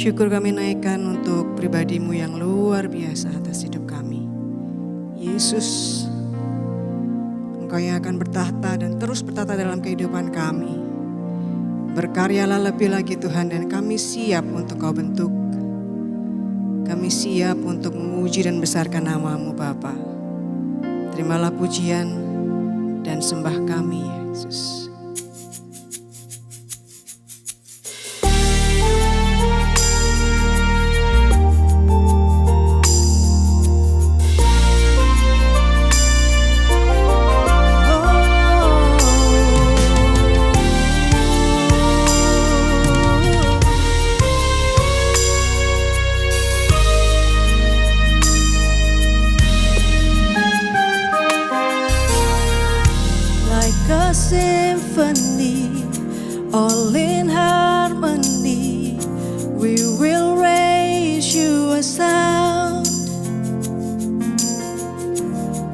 Syukur kami naikkan untuk pribadi-Mu yang luar biasa atas hidup kami. Yesus, Engkau yang akan bertahta dan terus bertahta dalam kehidupan kami. Berkaryalah lebih lagi Tuhan, dan kami siap untuk Kau bentuk. Kami siap untuk memuji dan besarkan nama-Mu Bapa. Terimalah pujian dan sembah kami Yesus. Symphony, all in harmony, we will raise you a sound.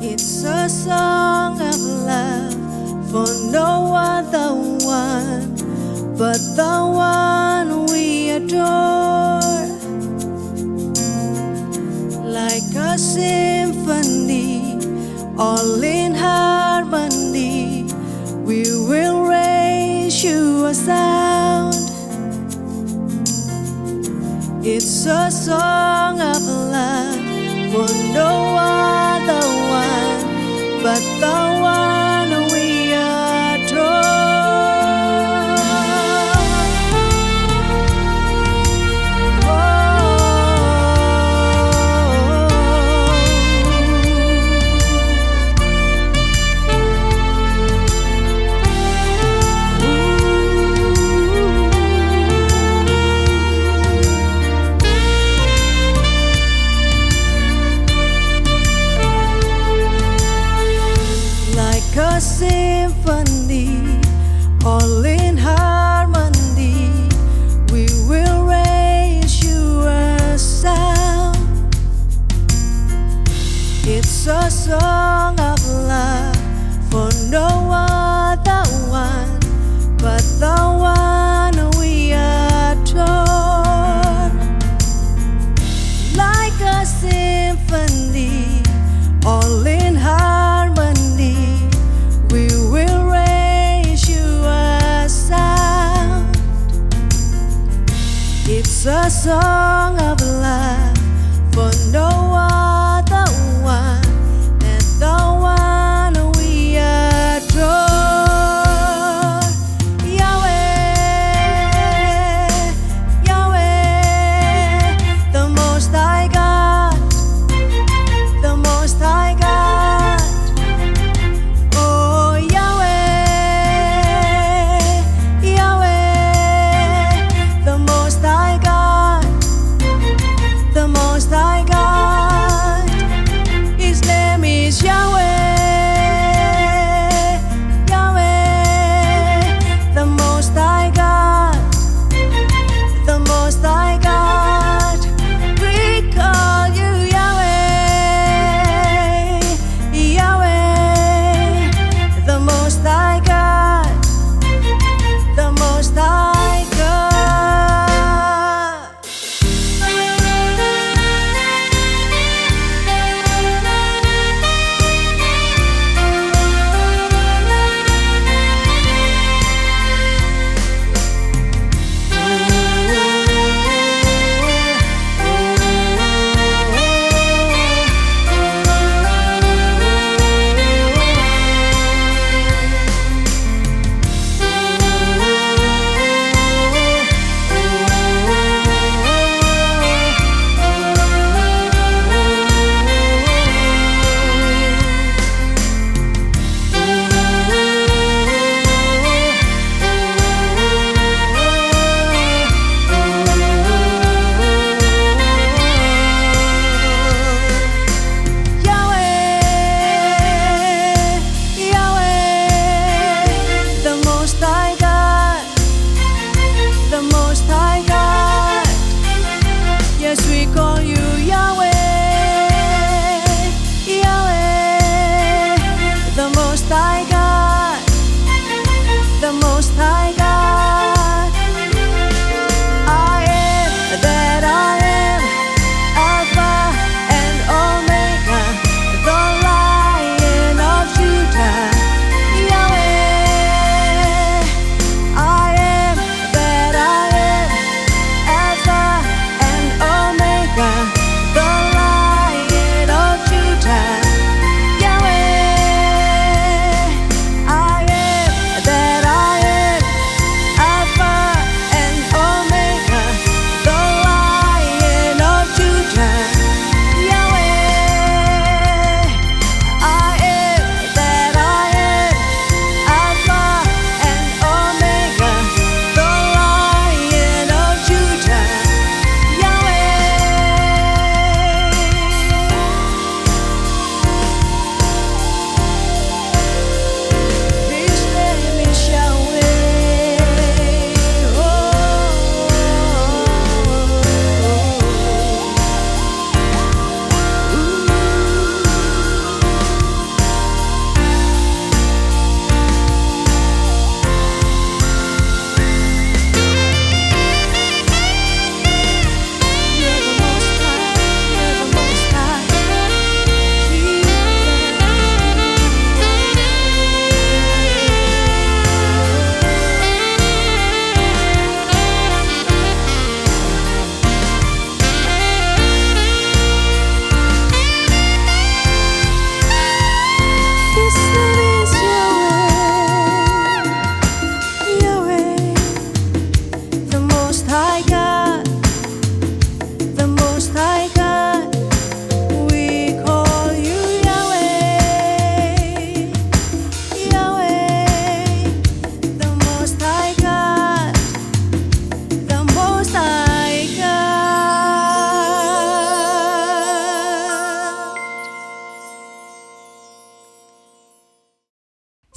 It's a song of love for no other one but the one we adore. Like a symphony, all in harmony, we will raise you a sound. It's a song of love for no other one but the one we adore. A symphony, all in harmony, we will raise you a sound. It's a song of love for no other one but the one we adore. Like a symphony, all in harmony, we will raise you a sound. It's a song of love for no other one than the one we adore. Yahweh, Yahweh, the Most High God, the Most High God. Oh Yahweh, Yahweh, the Most High God.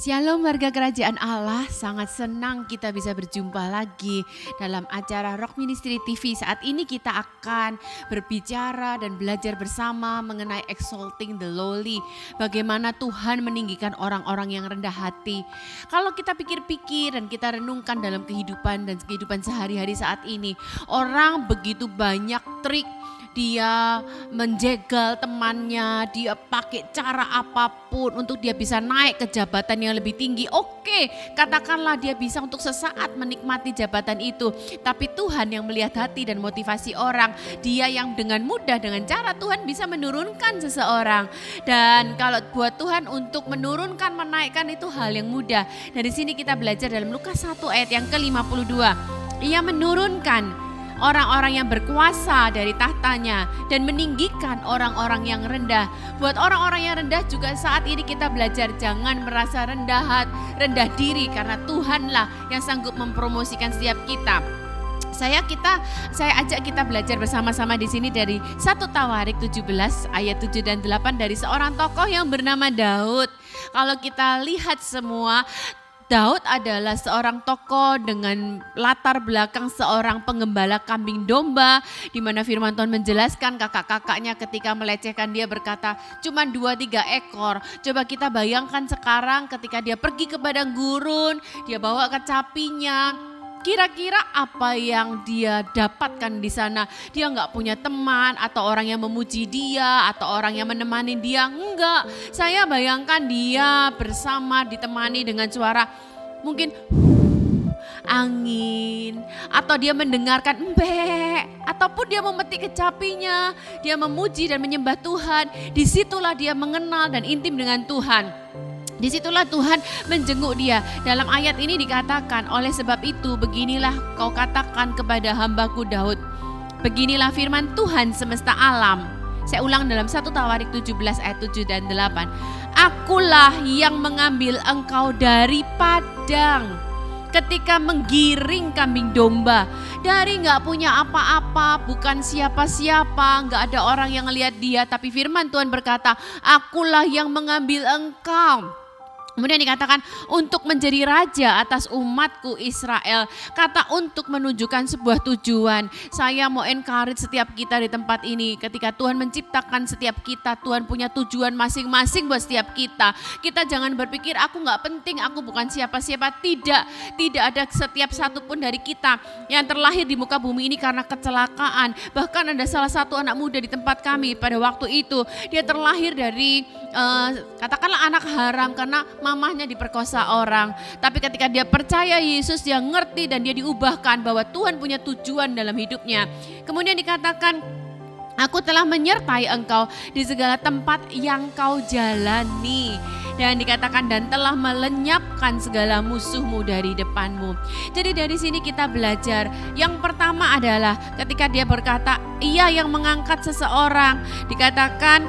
Shalom warga kerajaan Allah, sangat senang kita bisa berjumpa lagi dalam acara Rock Ministry TV. Saat ini kita akan berbicara dan belajar bersama mengenai exalting the lowly. Bagaimana Tuhan meninggikan orang-orang yang rendah hati. Kalau kita pikir-pikir dan kita renungkan dalam kehidupan dan kehidupan sehari-hari saat ini, orang begitu banyak trik. Dia menjegal temannya, dia pakai cara apapun untuk dia bisa naik ke jabatan yang lebih tinggi. Oke, katakanlah dia bisa untuk sesaat menikmati jabatan itu. Tapi Tuhan yang melihat hati dan motivasi orang, dia yang dengan mudah dengan cara Tuhan bisa menurunkan seseorang. Dan kalau buat Tuhan untuk menurunkan, menaikkan itu hal yang mudah. Dari sini kita belajar dalam Lukas 1 ayat yang ke-52. Ia menurunkan orang-orang yang berkuasa dari tahtanya dan meninggikan orang-orang yang rendah. Buat orang-orang yang rendah juga saat ini kita belajar jangan merasa rendah diri, karena Tuhanlah yang sanggup mempromosikan setiap kita. Saya ajak kita belajar bersama-sama di sini dari 1 Tawarik 17 ayat 7 dan 8 dari seorang tokoh yang bernama Daud. Kalau kita lihat semua, Daud adalah seorang tokoh dengan latar belakang seorang penggembala kambing domba, di mana firman Tuhan menjelaskan kakak-kakaknya ketika melecehkan dia berkata cuma 2-3 ekor. Coba kita bayangkan sekarang ketika dia pergi ke padang gurun, dia bawa kecapinya. Kira-kira apa yang dia dapatkan di sana? Dia nggak punya teman atau orang yang memuji dia atau orang yang menemani dia. Enggak, saya bayangkan dia bersama ditemani dengan suara mungkin angin, atau dia mendengarkan embek, ataupun dia memetik kecapinya, dia memuji dan menyembah Tuhan. Disitulah dia mengenal dan intim dengan Tuhan. Disitulah Tuhan menjenguk dia. Dalam ayat ini dikatakan, oleh sebab itu beginilah kau katakan kepada hambaku Daud. Beginilah firman Tuhan semesta alam. Saya ulang dalam 1 Tawarik 17 ayat 7 dan 8. Akulah yang mengambil engkau dari padang ketika menggiring kambing domba. Dari gak punya apa-apa, bukan siapa-siapa, gak ada orang yang ngelihat dia. Tapi firman Tuhan berkata, akulah yang mengambil engkau. Kemudian dikatakan untuk menjadi raja atas umatku Israel. Kata untuk menunjukkan sebuah tujuan. Saya mau encourage setiap kita di tempat ini. Ketika Tuhan menciptakan setiap kita, Tuhan punya tujuan masing-masing buat setiap kita. Kita jangan berpikir aku gak penting, aku bukan siapa-siapa. Tidak ada setiap satu pun dari kita yang terlahir di muka bumi ini karena kecelakaan. Bahkan ada salah satu anak muda di tempat kami pada waktu itu. Dia terlahir dari katakanlah anak haram karena mamahnya diperkosa orang. Tapi ketika dia percaya Yesus, dia ngerti dan dia diubahkan bahwa Tuhan punya tujuan dalam hidupnya. Kemudian dikatakan, aku telah menyertai engkau di segala tempat yang kau jalani. Dan dikatakan dan telah melenyapkan segala musuhmu dari depanmu. Jadi dari sini kita belajar. Yang pertama adalah ketika dia berkata, ia yang mengangkat seseorang. Dikatakan,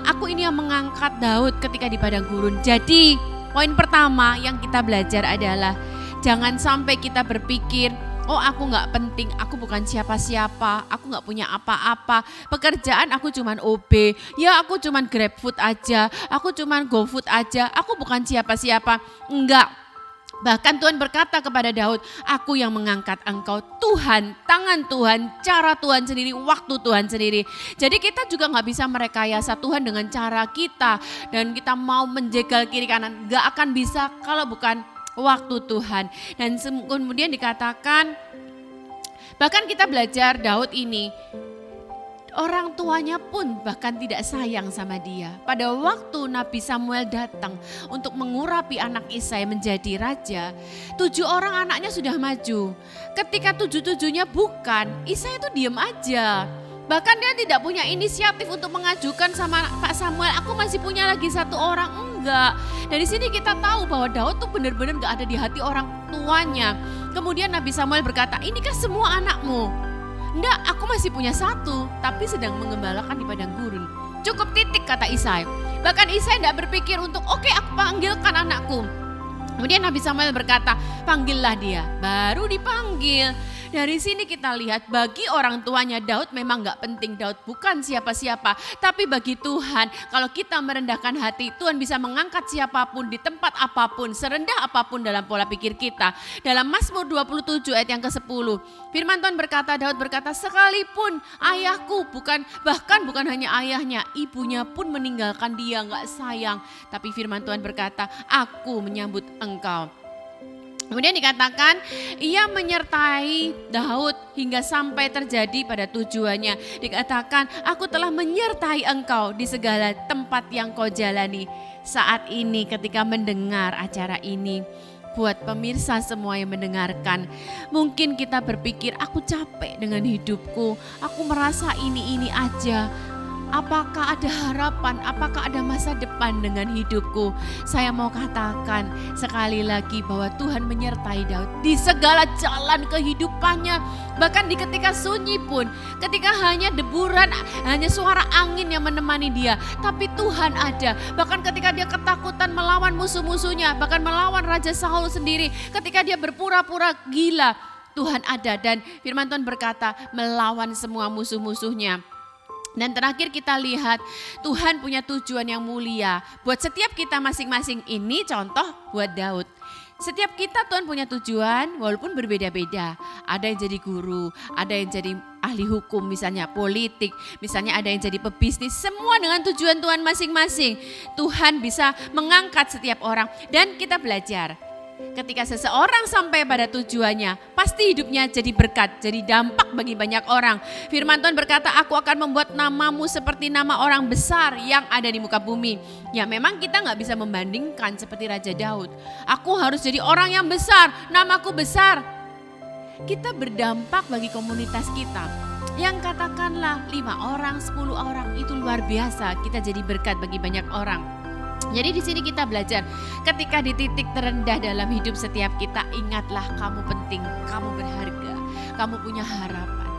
aku ini yang mengangkat Daud ketika di padang gurun. Jadi poin pertama yang kita belajar adalah jangan sampai kita berpikir, oh aku gak penting, aku bukan siapa-siapa, aku gak punya apa-apa, pekerjaan aku cuman OB, ya aku cuman GrabFood aja, aku cuman GoFood aja, aku bukan siapa-siapa. Enggak. Bahkan Tuhan berkata kepada Daud, aku yang mengangkat engkau. Tuhan, tangan Tuhan, cara Tuhan sendiri, waktu Tuhan sendiri. Jadi kita juga gak bisa merekayasa Tuhan dengan cara kita. Dan kita mau menjegal kiri kanan, gak akan bisa kalau bukan waktu Tuhan. Dan kemudian dikatakan, bahkan kita belajar Daud ini, orang tuanya pun bahkan tidak sayang sama dia. Pada waktu Nabi Samuel datang untuk mengurapi anak Isai menjadi raja, 7 orang anaknya sudah maju. Ketika 7-7-nya bukan, Isai itu diam aja. Bahkan dia tidak punya inisiatif untuk mengajukan sama Pak Samuel, aku masih punya lagi 1 orang. Enggak. Dari sini kita tahu bahwa Daud tuh benar-benar gak ada di hati orang tuanya. Kemudian Nabi Samuel berkata, ini kan semua anakmu. Enggak, aku masih punya 1, tapi sedang mengembalakan di padang gurun. Cukup titik, kata Isai. Bahkan Isai tidak berpikir untuk oke, aku panggilkan anakku. Kemudian Nabi Samuel berkata, panggillah dia. Baru dipanggil. Dari sini kita lihat bagi orang tuanya Daud memang gak penting. Daud bukan siapa-siapa. Tapi bagi Tuhan, kalau kita merendahkan hati, Tuhan bisa mengangkat siapapun di tempat apapun, serendah apapun dalam pola pikir kita. Dalam Mazmur 27 ayat yang ke-10, firman Tuhan berkata, Daud berkata, sekalipun ayahku bahkan bukan hanya ayahnya, ibunya pun meninggalkan dia, gak sayang. Tapi firman Tuhan berkata, aku menyambut engkau. Kemudian dikatakan ia menyertai Daud hingga sampai terjadi pada tujuannya. Dikatakan aku telah menyertai engkau di segala tempat yang kau jalani. Saat ini ketika mendengar acara ini, buat pemirsa semua yang mendengarkan, mungkin kita berpikir aku capek dengan hidupku, aku merasa ini aja. Apakah ada harapan? Apakah ada masa depan dengan hidupku? Saya mau katakan sekali lagi bahwa Tuhan menyertai Daud di segala jalan kehidupannya. Bahkan di ketika sunyi pun, ketika hanya deburan, hanya suara angin yang menemani dia. Tapi Tuhan ada. Bahkan ketika dia ketakutan melawan musuh-musuhnya, bahkan melawan Raja Saul sendiri. Ketika dia berpura-pura gila, Tuhan ada. Dan firman Tuhan berkata melawan semua musuh-musuhnya. Dan terakhir kita lihat Tuhan punya tujuan yang mulia buat setiap kita masing-masing. Ini contoh buat Daud. Setiap kita Tuhan punya tujuan walaupun berbeda-beda. Ada yang jadi guru, ada yang jadi ahli hukum, misalnya politik, misalnya ada yang jadi pebisnis. Semua dengan tujuan Tuhan masing-masing. Tuhan bisa mengangkat setiap orang dan kita belajar. Ketika seseorang sampai pada tujuannya, pasti hidupnya jadi berkat, jadi dampak bagi banyak orang. Firman Tuhan berkata, aku akan membuat namamu seperti nama orang besar yang ada di muka bumi. Ya memang kita gak bisa membandingkan seperti Raja Daud. Aku harus jadi orang yang besar, namaku besar. Kita berdampak bagi komunitas kita. Yang katakanlah 5 orang, 10 orang, itu luar biasa. Kita jadi berkat bagi banyak orang. Jadi di sini kita belajar, ketika di titik terendah dalam hidup setiap kita, ingatlah kamu penting, kamu berharga, kamu punya harapan.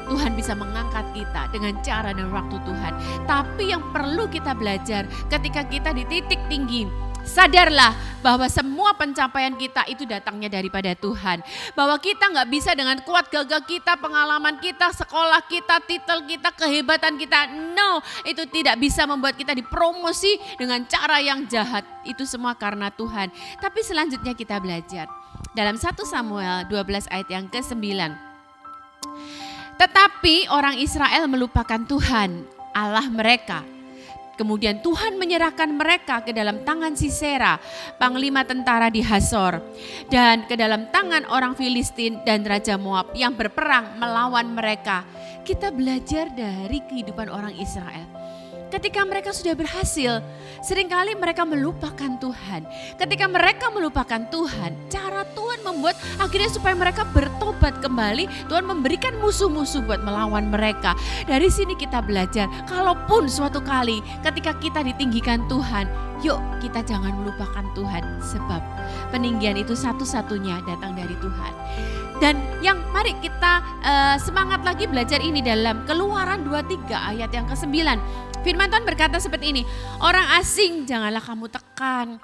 Tuhan bisa mengangkat kita dengan cara dan waktu Tuhan. Tapi yang perlu kita belajar ketika kita di titik tinggi, sadarlah bahwa semua pencapaian kita itu datangnya daripada Tuhan. Bahwa kita gak bisa dengan kuat gagah kita, pengalaman kita, sekolah kita, titel kita, kehebatan kita. No, itu tidak bisa membuat kita dipromosi dengan cara yang jahat. Itu semua karena Tuhan. Tapi selanjutnya kita belajar. Dalam 1 Samuel 12 ayat yang ke-9. Tetapi orang Israel melupakan Tuhan, Allah mereka. Kemudian Tuhan menyerahkan mereka ke dalam tangan Sisera, panglima tentara di Hasor, dan ke dalam tangan orang Filistin dan Raja Moab yang berperang melawan mereka. Kita belajar dari kehidupan orang Israel. Ketika mereka sudah berhasil, seringkali mereka melupakan Tuhan. Ketika mereka melupakan Tuhan, cara Tuhan membuat akhirnya supaya mereka bertobat kembali. Tuhan memberikan musuh-musuh buat melawan mereka. Dari sini kita belajar, kalaupun suatu kali ketika kita ditinggikan Tuhan, yuk kita jangan melupakan Tuhan. Sebab peninggian itu satu-satunya datang dari Tuhan. Dan yang mari kita semangat lagi belajar ini dalam Keluaran 23 ayat yang ke-9. Firman Tuhan berkata seperti ini, orang asing janganlah kamu tekan.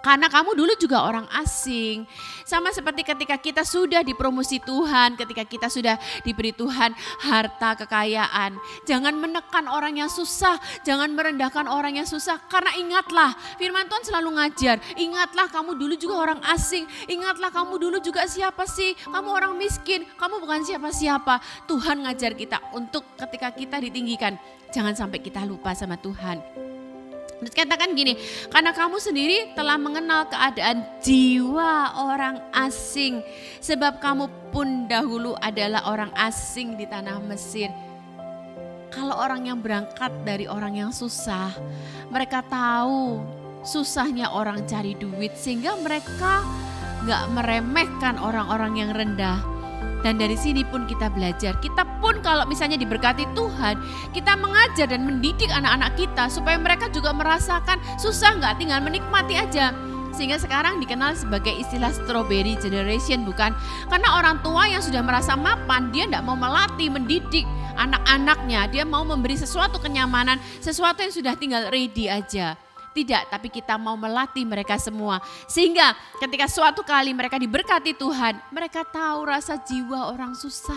Karena kamu dulu juga orang asing. Sama seperti ketika kita sudah dipromosi Tuhan, ketika kita sudah diberi Tuhan harta, kekayaan. Jangan menekan orang yang susah, jangan merendahkan orang yang susah. Karena ingatlah, firman Tuhan selalu ngajar. Ingatlah kamu dulu juga orang asing. Ingatlah kamu dulu juga siapa sih? Kamu orang miskin, kamu bukan siapa-siapa. Tuhan ngajar kita untuk ketika kita ditinggikan, jangan sampai kita lupa sama Tuhan. Terus katakan gini, karena kamu sendiri telah mengenal keadaan jiwa orang asing. Sebab kamu pun dahulu adalah orang asing di tanah Mesir. Kalau orang yang berangkat dari orang yang susah, mereka tahu susahnya orang cari duit. Sehingga mereka gak meremehkan orang-orang yang rendah. Dan dari sini pun kita belajar, kita pun kalau misalnya diberkati Tuhan, kita mengajar dan mendidik anak-anak kita supaya mereka juga merasakan susah gak, tinggal menikmati aja. Sehingga sekarang dikenal sebagai istilah strawberry generation, bukan? Karena orang tua yang sudah merasa mapan, dia gak mau melatih, mendidik anak-anaknya, dia mau memberi sesuatu kenyamanan, sesuatu yang sudah tinggal ready aja. Tidak, tapi kita mau melatih mereka semua. Sehingga ketika suatu kali mereka diberkati Tuhan, mereka tahu rasa jiwa orang susah.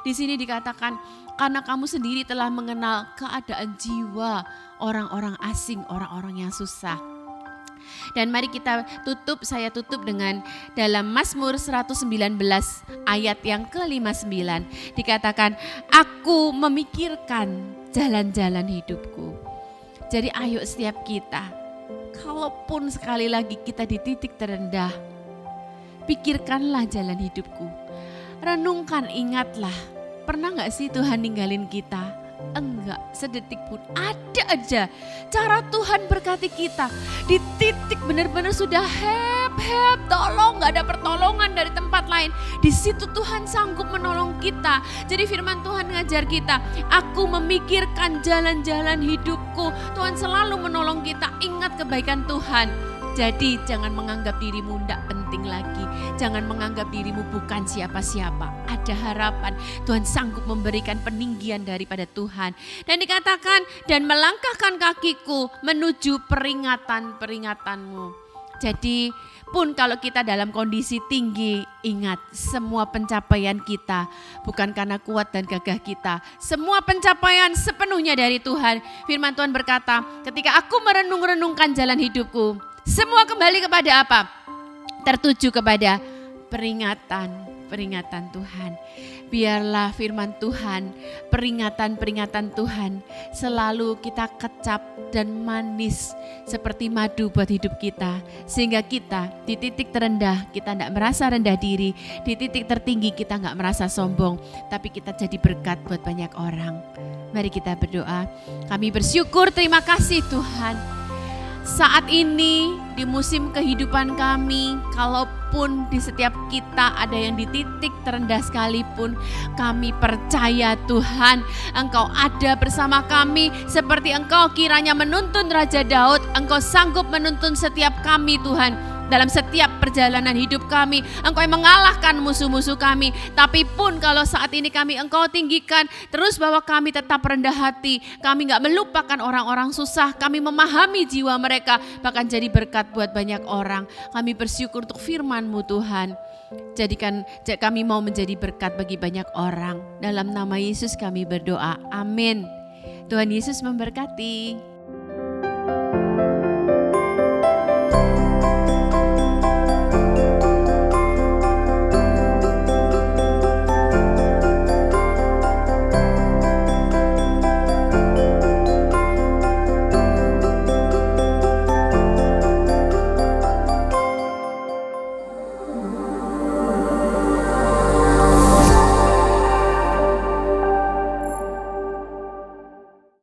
Di sini dikatakan, karena kamu sendiri telah mengenal keadaan jiwa orang-orang asing, orang-orang yang susah. Dan mari kita saya tutup dengan dalam Mazmur 119 ayat yang ke-59. Dikatakan, aku memikirkan jalan-jalan hidupku. Jadi ayo setiap kita, kalaupun sekali lagi kita di titik terendah, pikirkanlah jalan hidupku. Renungkan, ingatlah, pernah gak sih Tuhan ninggalin kita? Enggak, sedetik pun. Ada aja cara Tuhan berkati kita. Di titik benar-benar sudah tolong, gak ada pertolongan dari tempat lain. Di situ Tuhan sanggup menolong kita. Jadi firman Tuhan ngajar kita, aku memikirkan jalan-jalan hidupku. Tuhan selalu menolong kita, ingat kebaikan Tuhan. Jadi jangan menganggap dirimu tidak penting lagi. Jangan menganggap dirimu bukan siapa-siapa. Ada harapan. Tuhan sanggup memberikan peninggian daripada Tuhan. Dan dikatakan, dan melangkahkan kakiku menuju peringatan-peringatanmu. Jadi pun kalau kita dalam kondisi tinggi, ingat semua pencapaian kita bukan karena kuat dan gagah kita. Semua pencapaian sepenuhnya dari Tuhan. Firman Tuhan berkata, ketika aku merenung-renungkan jalan hidupku, semua kembali kepada apa? Tertuju kepada peringatan Tuhan. Biarlah firman Tuhan, peringatan Tuhan selalu kita kecap dan manis seperti madu buat hidup kita. Sehingga kita di titik terendah kita tidak merasa rendah diri, di titik tertinggi kita tidak merasa sombong, tapi kita jadi berkat buat banyak orang. Mari kita berdoa. Kami bersyukur, terima kasih Tuhan. Saat ini di musim kehidupan kami, kalaupun di setiap kita ada yang di titik terendah sekalipun, kami percaya Tuhan, Engkau ada bersama kami seperti Engkau kiranya menuntun Raja Daud. Engkau sanggup menuntun setiap kami Tuhan. Dalam setiap perjalanan hidup kami, Engkau yang mengalahkan musuh-musuh kami. Tapi pun kalau saat ini kami Engkau tinggikan, terus bahwa kami tetap rendah hati. Kami gak melupakan orang-orang susah. Kami memahami jiwa mereka, bahkan jadi berkat buat banyak orang. Kami bersyukur untuk firman-Mu Tuhan. Jadikan kami mau menjadi berkat bagi banyak orang. Dalam nama Yesus kami berdoa, amin. Tuhan Yesus memberkati.